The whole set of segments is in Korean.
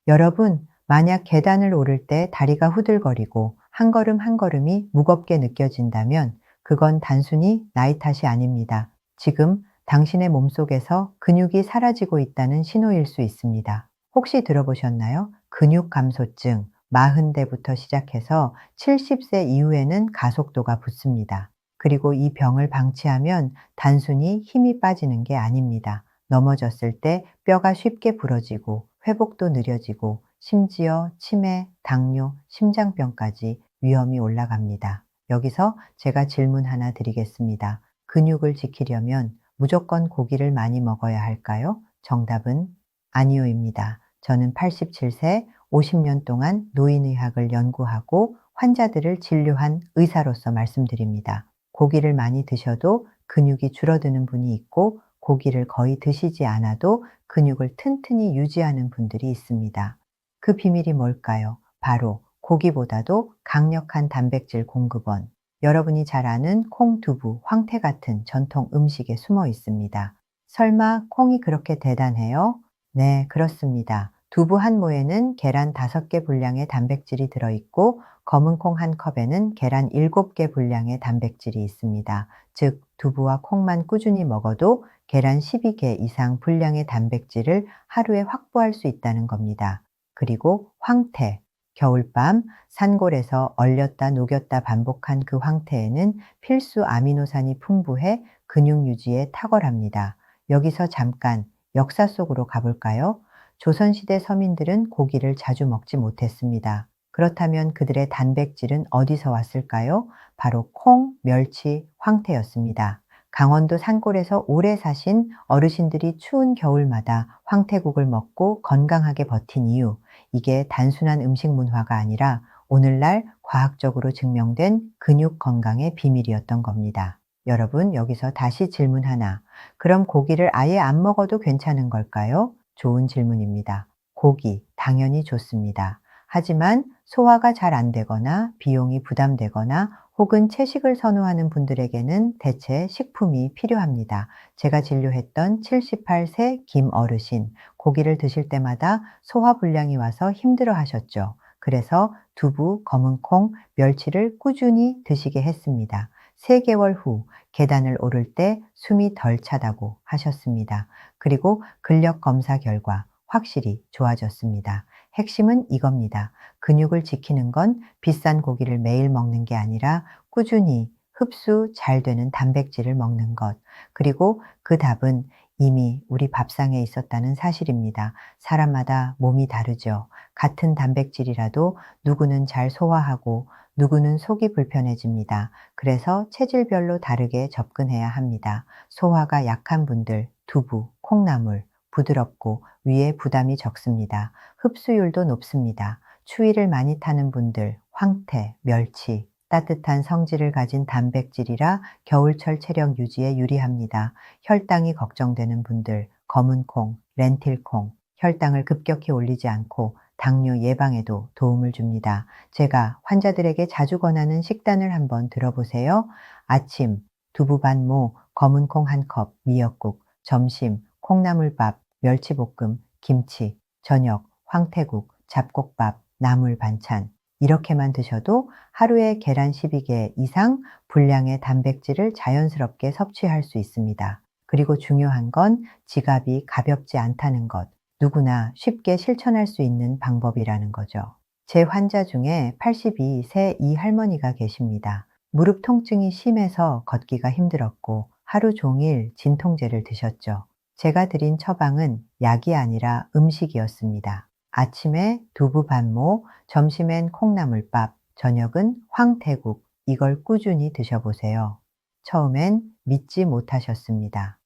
여러분, 만약 계단을 오를 때 다리가 후들거리고 한 걸음 한 걸음이 무겁게 느껴진다면 그건 단순히 나이 탓이 아닙니다. 지금 당신의 몸속에서 근육이 사라지고 있다는 신호일 수 있습니다. 혹시 들어보셨나요? 근육 감소증, 40대부터 시작해서 70세 이후에는 가속도가 붙습니다. 그리고 이 병을 방치하면 단순히 힘이 빠지는 게 아닙니다. 넘어졌을 때 뼈가 쉽게 부러지고 회복도 느려지고 심지어 치매, 당뇨, 심장병까지 위험이 올라갑니다. 여기서 제가 질문 하나 드리겠습니다. 근육을 지키려면 무조건 고기를 많이 먹어야 할까요? 정답은 아니오입니다. 저는 87세 50년 동안 노인의학을 연구하고 환자들을 진료한 의사로서 말씀드립니다. 고기를 많이 드셔도 근육이 줄어드는 분이 있고 고기를 거의 드시지 않아도 근육을 튼튼히 유지하는 분들이 있습니다. 그 비밀이 뭘까요? 바로 고기보다도 강력한 단백질 공급원. 여러분이 잘 아는 콩, 두부, 황태 같은 전통 음식에 숨어 있습니다. 설마 콩이 그렇게 대단해요? 네, 그렇습니다. 두부 한 모에는 계란 5개 분량의 단백질이 들어있고 검은 콩 한 컵에는 계란 7개 분량의 단백질이 있습니다. 즉, 두부와 콩만 꾸준히 먹어도 계란 12개 이상 분량의 단백질을 하루에 확보할 수 있다는 겁니다. 그리고 황태, 겨울밤 산골에서 얼렸다 녹였다 반복한 그 황태에는 필수 아미노산이 풍부해 근육 유지에 탁월합니다. 여기서 잠깐 역사 속으로 가볼까요? 조선시대 서민들은 고기를 자주 먹지 못했습니다. 그렇다면 그들의 단백질은 어디서 왔을까요? 바로 콩, 멸치, 황태였습니다. 강원도 산골에서 오래 사신 어르신들이 추운 겨울마다 황태국을 먹고 건강하게 버틴 이유, 이게 단순한 음식 문화가 아니라 오늘날 과학적으로 증명된 근육 건강의 비밀이었던 겁니다. 여러분, 여기서 다시 질문 하나. 그럼 고기를 아예 안 먹어도 괜찮은 걸까요? 좋은 질문입니다. 고기, 당연히 좋습니다. 하지만 소화가 잘 안 되거나 비용이 부담되거나 혹은 채식을 선호하는 분들에게는 대체 식품이 필요합니다. 제가 진료했던 78세 김 어르신, 고기를 드실 때마다 소화불량이 와서 힘들어 하셨죠. 그래서 두부, 검은 콩, 멸치를 꾸준히 드시게 했습니다. 3개월 후 계단을 오를 때 숨이 덜 차다고 하셨습니다. 그리고 근력 검사 결과 확실히 좋아졌습니다. 핵심은 이겁니다. 근육을 지키는 건 비싼 고기를 매일 먹는 게 아니라 꾸준히 흡수 잘 되는 단백질을 먹는 것. 그리고 그 답은 이미 우리 밥상에 있었다는 사실입니다. 사람마다 몸이 다르죠. 같은 단백질이라도 누구는 잘 소화하고 누구는 속이 불편해집니다. 그래서 체질별로 다르게 접근해야 합니다. 소화가 약한 분들, 두부, 콩나물, 부드럽고 위에 부담이 적습니다. 흡수율도 높습니다. 추위를 많이 타는 분들, 황태, 멸치, 따뜻한 성질을 가진 단백질이라 겨울철 체력 유지에 유리합니다. 혈당이 걱정되는 분들, 검은 콩, 렌틸콩, 혈당을 급격히 올리지 않고 당뇨 예방에도 도움을 줍니다. 제가 환자들에게 자주 권하는 식단을 한번 들어보세요. 아침, 두부 반모, 검은 콩 한 컵, 미역국, 점심, 콩나물밥, 멸치볶음, 김치, 저녁, 황태국, 잡곡밥, 나물 반찬. 이렇게만 드셔도 하루에 계란 12개 이상 분량의 단백질을 자연스럽게 섭취할 수 있습니다. 그리고 중요한 건 지갑이 가볍지 않다는 것. 누구나 쉽게 실천할 수 있는 방법이라는 거죠. 제 환자 중에 82세 이 할머니가 계십니다. 무릎 통증이 심해서 걷기가 힘들었고 하루 종일 진통제를 드셨죠. 제가 드린 처방은 약이 아니라 음식이었습니다. 아침에 두부 반모, 점심엔 콩나물밥, 저녁은 황태국, 이걸 꾸준히 드셔보세요. 처음엔 믿지 못하셨습니다.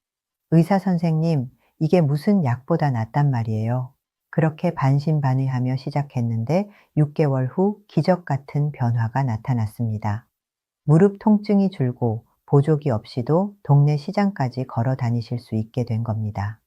의사 선생님, 이게 무슨 약보다 낫단 말이에요. 그렇게 반신반의하며 시작했는데 6개월 후 기적 같은 변화가 나타났습니다. 무릎 통증이 줄고 보조기 없이도 동네 시장까지 걸어 다니실 수 있게 된 겁니다.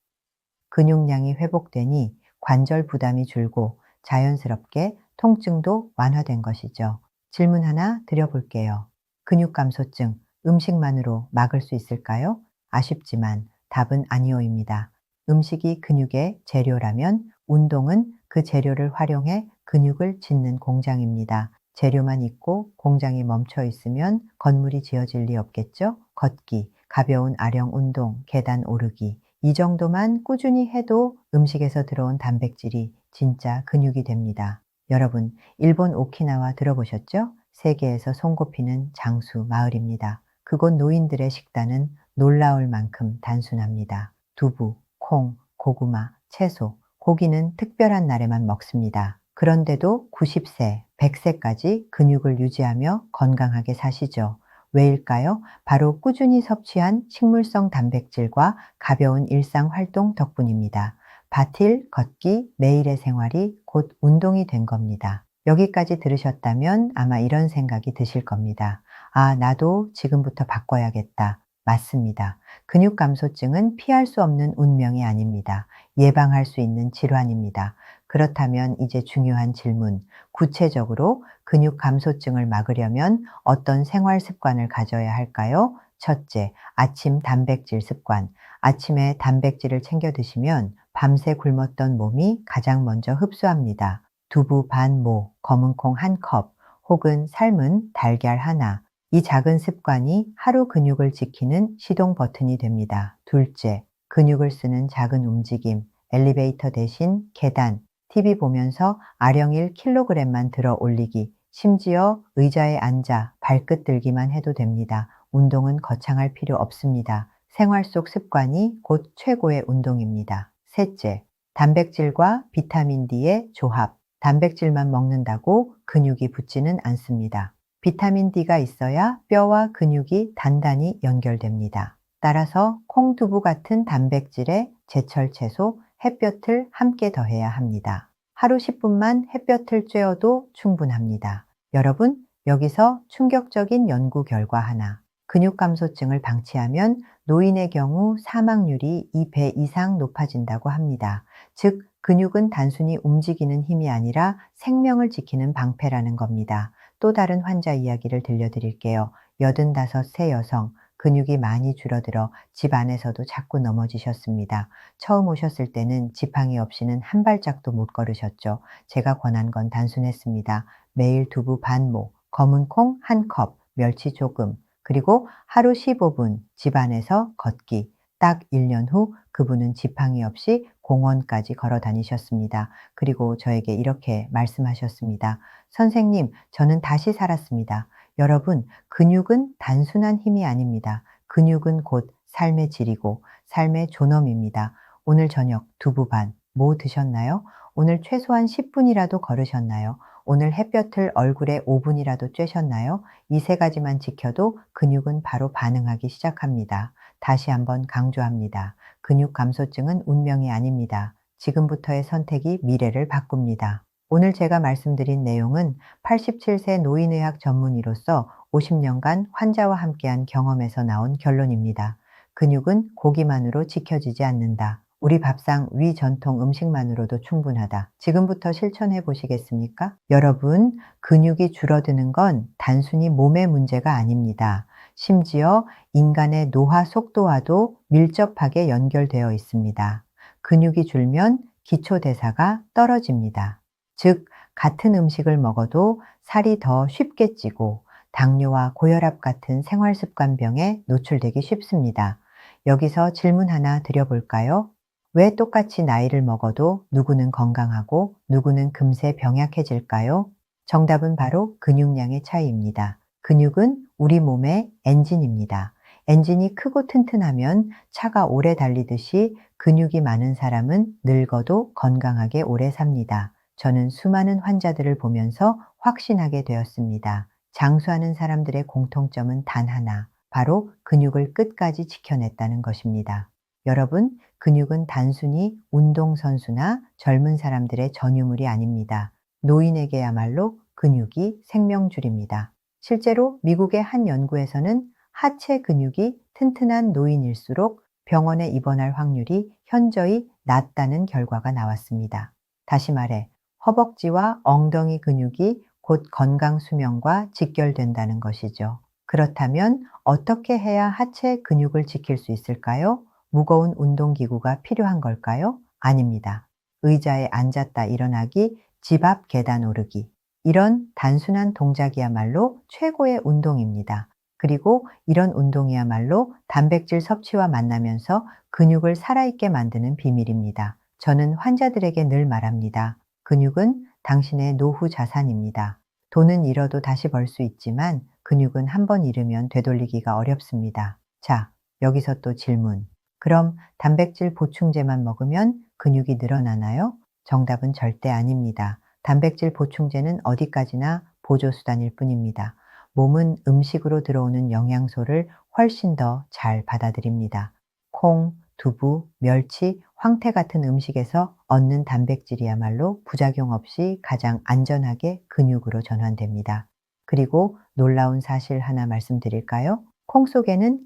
근육량이 회복되니 관절 부담이 줄고 자연스럽게 통증도 완화된 것이죠. 질문 하나 드려볼게요. 근육 감소증, 음식만으로 막을 수 있을까요? 아쉽지만 답은 아니오입니다. 음식이 근육의 재료라면 운동은 그 재료를 활용해 근육을 짓는 공장입니다. 재료만 있고 공장이 멈춰 있으면 건물이 지어질 리 없겠죠? 걷기, 가벼운 아령 운동, 계단 오르기. 이 정도만 꾸준히 해도 음식에서 들어온 단백질이 진짜 근육이 됩니다. 여러분, 일본 오키나와 들어보셨죠? 세계에서 손꼽히는 장수 마을입니다. 그곳 노인들의 식단은 놀라울 만큼 단순합니다. 두부, 콩, 고구마, 채소, 고기는 특별한 날에만 먹습니다. 그런데도 90세, 100세까지 근육을 유지하며 건강하게 사시죠. 왜일까요? 바로 꾸준히 섭취한 식물성 단백질과 가벼운 일상 활동 덕분입니다. 바틸, 걷기, 매일의 생활이 곧 운동이 된 겁니다. 여기까지 들으셨다면 아마 이런 생각이 드실 겁니다. 아, 나도 지금부터 바꿔야겠다. 맞습니다. 근육 감소증은 피할 수 없는 운명이 아닙니다. 예방할 수 있는 질환입니다. 그렇다면 이제 중요한 질문, 구체적으로 근육 감소증을 막으려면 어떤 생활 습관을 가져야 할까요? 첫째, 아침 단백질 습관. 아침에 단백질을 챙겨 드시면 밤새 굶었던 몸이 가장 먼저 흡수합니다. 두부 반 모, 검은콩 한 컵, 혹은 삶은 달걀 하나. 이 작은 습관이 하루 근육을 지키는 시동 버튼이 됩니다. 둘째, 근육을 쓰는 작은 움직임. 엘리베이터 대신 계단, TV 보면서 아령 1kg만 들어 올리기, 심지어 의자에 앉아 발끝 들기만 해도 됩니다. 운동은 거창할 필요 없습니다. 생활 속 습관이 곧 최고의 운동입니다. 셋째, 단백질과 비타민 D의 조합. 단백질만 먹는다고 근육이 붙지는 않습니다. 비타민 D가 있어야 뼈와 근육이 단단히 연결됩니다. 따라서 콩두부 같은 단백질에 제철 채소, 햇볕을 함께 더해야 합니다. 하루 10분만 햇볕을 쬐어도 충분합니다. 여러분, 여기서 충격적인 연구 결과 하나. 근육 감소증을 방치하면 노인의 경우 사망률이 2배 이상 높아진다고 합니다. 즉, 근육은 단순히 움직이는 힘이 아니라 생명을 지키는 방패라는 겁니다. 또 다른 환자 이야기를 들려드릴게요. 85세 여성, 근육이 많이 줄어들어 집 안에서도 자꾸 넘어지셨습니다. 처음 오셨을 때는 지팡이 없이는 한 발짝도 못 걸으셨죠. 제가 권한 건 단순했습니다. 매일 두부 반 모, 검은 콩 한 컵, 멸치 조금, 그리고 하루 15분 집 안에서 걷기. 딱 1년 후 그분은 지팡이 없이 공원까지 걸어 다니셨습니다. 그리고 저에게 이렇게 말씀하셨습니다. 선생님, 저는 다시 살았습니다. 여러분, 근육은 단순한 힘이 아닙니다. 근육은 곧 삶의 질이고 삶의 존엄입니다. 오늘 저녁 두부 반, 뭐 드셨나요? 오늘 최소한 10분이라도 걸으셨나요? 오늘 햇볕을 얼굴에 5분이라도 쬐셨나요? 이 세 가지만 지켜도 근육은 바로 반응하기 시작합니다. 다시 한번 강조합니다. 근육 감소증은 운명이 아닙니다. 지금부터의 선택이 미래를 바꿉니다. 오늘 제가 말씀드린 내용은 87세 노인의학 전문의로서 50년간 환자와 함께한 경험에서 나온 결론입니다. 근육은 고기만으로 지켜지지 않는다. 우리 밥상 위 전통 음식만으로도 충분하다. 지금부터 실천해 보시겠습니까? 여러분, 근육이 줄어드는 건 단순히 몸의 문제가 아닙니다. 심지어 인간의 노화 속도와도 밀접하게 연결되어 있습니다. 근육이 줄면 기초대사가 떨어집니다. 즉, 같은 음식을 먹어도 살이 더 쉽게 찌고 당뇨와 고혈압 같은 생활습관병에 노출되기 쉽습니다. 여기서 질문 하나 드려볼까요? 왜 똑같이 나이를 먹어도 누구는 건강하고 누구는 금세 병약해질까요? 정답은 바로 근육량의 차이입니다. 근육은 우리 몸의 엔진입니다. 엔진이 크고 튼튼하면 차가 오래 달리듯이 근육이 많은 사람은 늙어도 건강하게 오래 삽니다. 저는 수많은 환자들을 보면서 확신하게 되었습니다. 장수하는 사람들의 공통점은 단 하나, 바로 근육을 끝까지 지켜냈다는 것입니다. 여러분, 근육은 단순히 운동선수나 젊은 사람들의 전유물이 아닙니다. 노인에게야말로 근육이 생명줄입니다. 실제로 미국의 한 연구에서는 하체 근육이 튼튼한 노인일수록 병원에 입원할 확률이 현저히 낮다는 결과가 나왔습니다. 다시 말해, 허벅지와 엉덩이 근육이 곧 건강 수명과 직결된다는 것이죠. 그렇다면 어떻게 해야 하체 근육을 지킬 수 있을까요? 무거운 운동기구가 필요한 걸까요? 아닙니다. 의자에 앉았다 일어나기, 집 앞 계단 오르기. 이런 단순한 동작이야말로 최고의 운동입니다. 그리고 이런 운동이야말로 단백질 섭취와 만나면서 근육을 살아있게 만드는 비밀입니다. 저는 환자들에게 늘 말합니다. 근육은 당신의 노후 자산입니다. 돈은 잃어도 다시 벌 수 있지만 근육은 한번 잃으면 되돌리기가 어렵습니다. 자, 여기서 또 질문. 그럼 단백질 보충제만 먹으면 근육이 늘어나나요? 정답은 절대 아닙니다. 단백질 보충제는 어디까지나 보조수단일 뿐입니다. 몸은 음식으로 들어오는 영양소를 훨씬 더 잘 받아들입니다. 콩, 두부, 멸치, 황태 같은 음식에서 얻는 단백질이야말로 부작용 없이 가장 안전하게 근육으로 전환됩니다. 그리고 놀라운 사실 하나 말씀드릴까요? 콩 속에는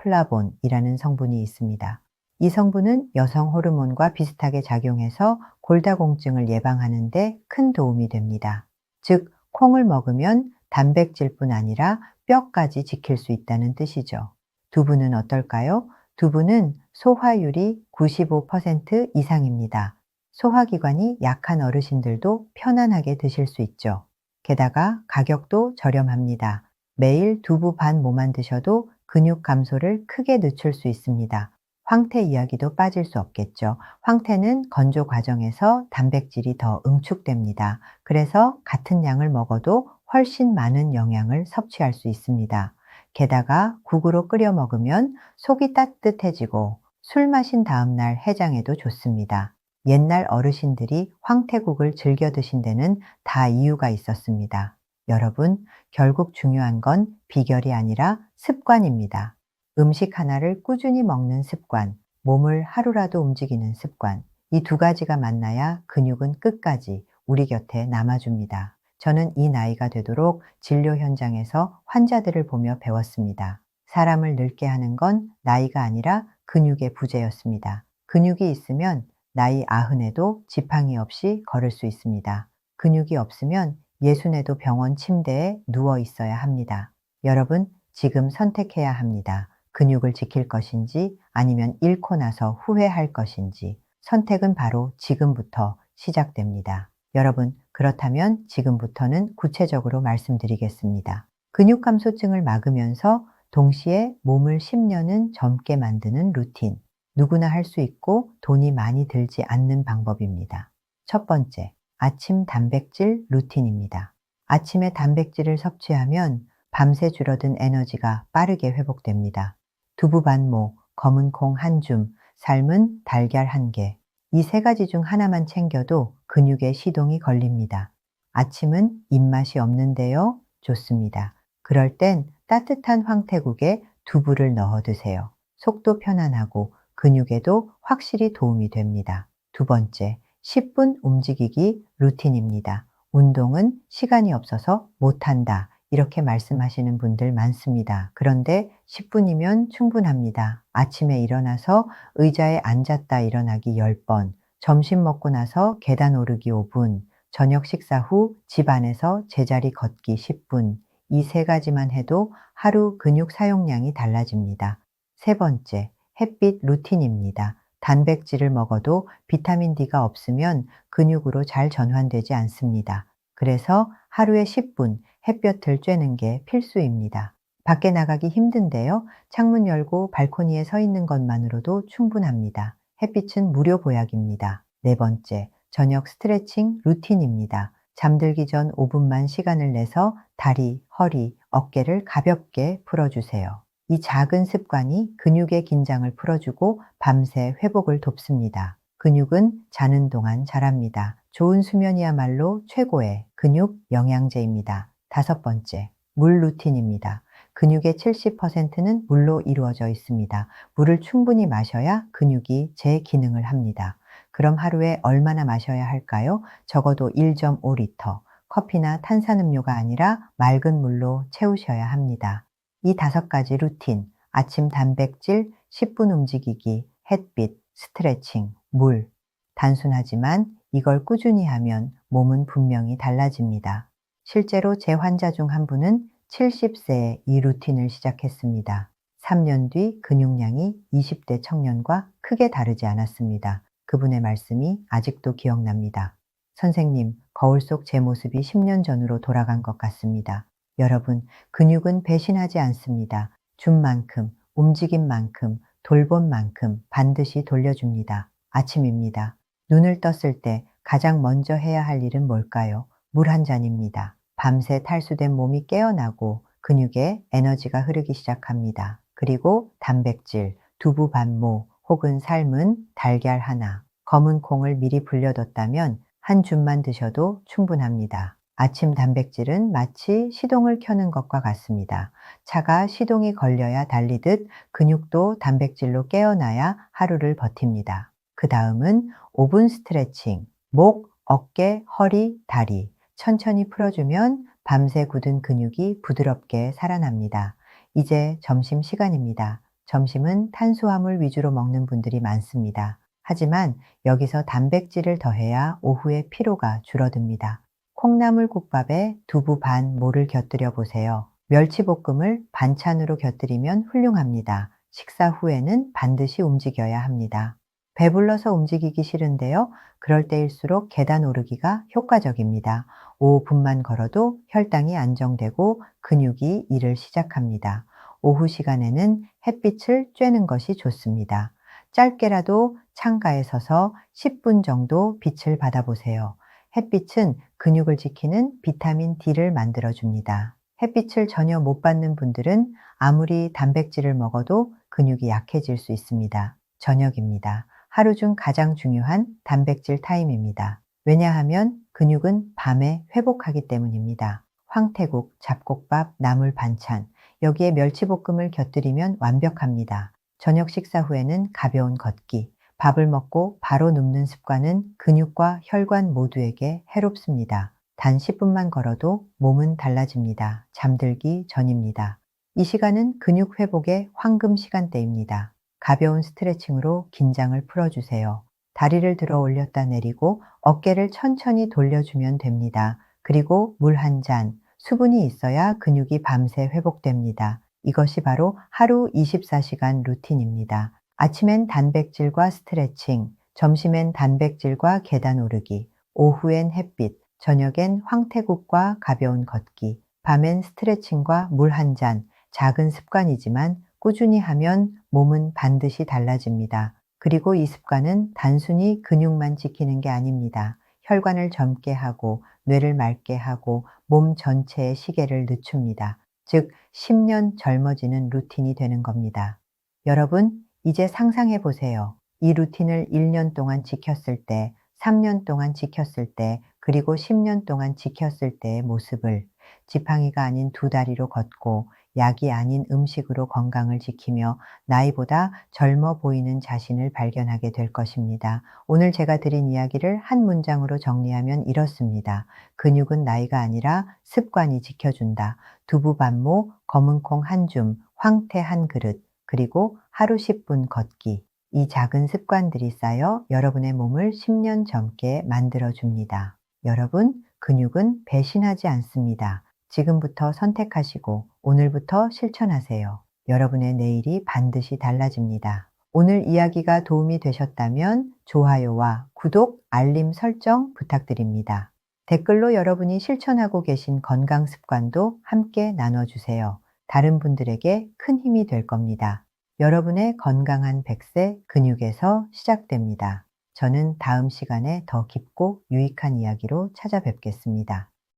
이소플라본이라는 성분이 있습니다. 이 성분은 여성 호르몬과 비슷하게 작용해서 골다공증을 예방하는 데 큰 도움이 됩니다. 즉, 콩을 먹으면 단백질뿐 아니라 뼈까지 지킬 수 있다는 뜻이죠. 두부는 어떨까요? 두부는 소화율이 95% 이상입니다. 소화기관이 약한 어르신들도 편안하게 드실 수 있죠. 게다가 가격도 저렴합니다. 매일 두부 반 모만 드셔도 근육 감소를 크게 늦출 수 있습니다. 황태 이야기도 빠질 수 없겠죠. 황태는 건조 과정에서 단백질이 더 응축됩니다. 그래서 같은 양을 먹어도 훨씬 많은 영양을 섭취할 수 있습니다. 게다가 국으로 끓여 먹으면 속이 따뜻해지고 술 마신 다음날 해장에도 좋습니다. 옛날 어르신들이 황태국을 즐겨 드신 데는 다 이유가 있었습니다. 여러분, 결국 중요한 건 비결이 아니라 습관입니다. 음식 하나를 꾸준히 먹는 습관, 몸을 하루라도 움직이는 습관, 이 두 가지가 만나야 근육은 끝까지 우리 곁에 남아줍니다. 저는 이 나이가 되도록 진료 현장에서 환자들을 보며 배웠습니다. 사람을 늙게 하는 건 나이가 아니라 근육의 부재였습니다. 근육이 있으면 나이 90에도 지팡이 없이 걸을 수 있습니다. 근육이 없으면 60에도 병원 침대에 누워 있어야 합니다. 여러분, 지금 선택해야 합니다. 근육을 지킬 것인지 아니면 잃고 나서 후회할 것인지. 선택은 바로 지금부터 시작됩니다. 여러분, 그렇다면 지금부터는 구체적으로 말씀드리겠습니다. 근육 감소증을 막으면서 동시에 몸을 10년은 젊게 만드는 루틴. 누구나 할 수 있고 돈이 많이 들지 않는 방법입니다. 첫 번째, 아침 단백질 루틴입니다. 아침에 단백질을 섭취하면 밤새 줄어든 에너지가 빠르게 회복됩니다. 두부 반모, 검은 콩 한 줌, 삶은 달걀 한 개. 이 세 가지 중 하나만 챙겨도 근육에 시동이 걸립니다. 아침은 입맛이 없는데요? 좋습니다. 그럴 땐 따뜻한 황태국에 두부를 넣어 드세요. 속도 편안하고 근육에도 확실히 도움이 됩니다. 두 번째, 10분 움직이기 루틴입니다. 운동은 시간이 없어서 못한다. 이렇게 말씀하시는 분들 많습니다. 그런데 10분이면 충분합니다. 아침에 일어나서 의자에 앉았다 일어나기 10번, 점심 먹고 나서 계단 오르기 5분, 저녁 식사 후 집 안에서 제자리 걷기 10분, 이 세 가지만 해도 하루 근육 사용량이 달라집니다. 세 번째, 햇빛 루틴입니다. 단백질을 먹어도 비타민 D가 없으면 근육으로 잘 전환되지 않습니다. 그래서 하루에 10분 햇볕을 쬐는 게 필수입니다. 밖에 나가기 힘든데요. 창문 열고 발코니에 서 있는 것만으로도 충분합니다. 햇빛은 무료 보약입니다. 네 번째, 저녁 스트레칭 루틴입니다. 잠들기 전 5분만 시간을 내서 다리, 허리, 어깨를 가볍게 풀어주세요. 이 작은 습관이 근육의 긴장을 풀어주고 밤새 회복을 돕습니다. 근육은 자는 동안 자랍니다. 좋은 수면이야말로 최고의 근육 영양제입니다. 다섯 번째, 물 루틴입니다. 근육의 70%는 물로 이루어져 있습니다. 물을 충분히 마셔야 근육이 재기능을 합니다. 그럼 하루에 얼마나 마셔야 할까요? 적어도 1.5리터. 커피나 탄산음료가 아니라 맑은 물로 채우셔야 합니다. 이 다섯 가지 루틴, 아침 단백질, 10분 움직이기, 햇빛, 스트레칭, 물. 단순하지만 이걸 꾸준히 하면 몸은 분명히 달라집니다. 실제로 제 환자 중 한 분은 70세에 이 루틴을 시작했습니다. 3년 뒤 근육량이 20대 청년과 크게 다르지 않았습니다. 그분의 말씀이 아직도 기억납니다. 선생님, 거울 속 제 모습이 10년 전으로 돌아간 것 같습니다. 여러분, 근육은 배신하지 않습니다. 준 만큼, 움직인 만큼, 돌본 만큼 반드시 돌려줍니다. 아침입니다. 눈을 떴을 때 가장 먼저 해야 할 일은 뭘까요? 물 한 잔입니다. 밤새 탈수된 몸이 깨어나고 근육에 에너지가 흐르기 시작합니다. 그리고 단백질, 두부 반모 혹은 삶은 달걀 하나, 검은 콩을 미리 불려뒀다면 한 줌만 드셔도 충분합니다. 아침 단백질은 마치 시동을 켜는 것과 같습니다. 차가 시동이 걸려야 달리듯 근육도 단백질로 깨어나야 하루를 버팁니다. 그 다음은 5분 스트레칭, 목, 어깨, 허리, 다리 천천히 풀어주면 밤새 굳은 근육이 부드럽게 살아납니다. 이제 점심시간입니다. 점심은 탄수화물 위주로 먹는 분들이 많습니다. 하지만 여기서 단백질을 더해야 오후에 피로가 줄어듭니다. 콩나물국밥에 두부 반 모를 곁들여 보세요. 멸치볶음을 반찬으로 곁들이면 훌륭합니다. 식사 후에는 반드시 움직여야 합니다. 배불러서 움직이기 싫은데요. 그럴 때일수록 계단 오르기가 효과적입니다. 5분만 걸어도 혈당이 안정되고 근육이 일을 시작합니다. 오후 시간에는 햇빛을 쬐는 것이 좋습니다. 짧게라도 창가에 서서 10분 정도 빛을 받아보세요. 햇빛은 근육을 지키는 비타민 D를 만들어줍니다. 햇빛을 전혀 못 받는 분들은 아무리 단백질을 먹어도 근육이 약해질 수 있습니다. 저녁입니다. 하루 중 가장 중요한 단백질 타임입니다. 왜냐하면 근육은 밤에 회복하기 때문입니다. 황태국, 잡곡밥, 나물 반찬, 여기에 멸치볶음을 곁들이면 완벽합니다. 저녁 식사 후에는 가벼운 걷기, 밥을 먹고 바로 눕는 습관은 근육과 혈관 모두에게 해롭습니다. 단 10분만 걸어도 몸은 달라집니다. 잠들기 전입니다. 이 시간은 근육 회복의 황금 시간대입니다. 가벼운 스트레칭으로 긴장을 풀어주세요. 다리를 들어 올렸다 내리고 어깨를 천천히 돌려주면 됩니다. 그리고 물 한 잔, 수분이 있어야 근육이 밤새 회복됩니다. 이것이 바로 하루 24시간 루틴입니다. 아침엔 단백질과 스트레칭, 점심엔 단백질과 계단 오르기, 오후엔 햇빛, 저녁엔 황태국과 가벼운 걷기, 밤엔 스트레칭과 물 한 잔, 작은 습관이지만 꾸준히 하면 몸은 반드시 달라집니다. 그리고 이 습관은 단순히 근육만 지키는 게 아닙니다. 혈관을 젊게 하고 뇌를 맑게 하고 몸 전체의 시계를 늦춥니다. 즉 10년 젊어지는 루틴이 되는 겁니다. 여러분, 이제 상상해 보세요. 이 루틴을 1년 동안 지켰을 때, 3년 동안 지켰을 때, 그리고 10년 동안 지켰을 때의 모습을 지팡이가 아닌 두 다리로 걷고 약이 아닌 음식으로 건강을 지키며 나이보다 젊어 보이는 자신을 발견하게 될 것입니다. 오늘 제가 드린 이야기를 한 문장으로 정리하면 이렇습니다. 근육은 나이가 아니라 습관이 지켜준다. 두부 반모, 검은 콩 한 줌, 황태 한 그릇, 그리고 하루 10분 걷기. 이 작은 습관들이 쌓여 여러분의 몸을 10년 젊게 만들어줍니다. 여러분, 근육은 배신하지 않습니다. 지금부터 선택하시고 오늘부터 실천하세요. 여러분의 내일이 반드시 달라집니다. 오늘 이야기가 도움이 되셨다면 좋아요와 구독, 알림 설정 부탁드립니다. 댓글로 여러분이 실천하고 계신 건강 습관도 함께 나눠주세요. 다른 분들에게 큰 힘이 될 겁니다. 여러분의 건강한 100세 근육에서 시작됩니다. 저는 다음 시간에 더 깊고 유익한 이야기로 찾아뵙겠습니다.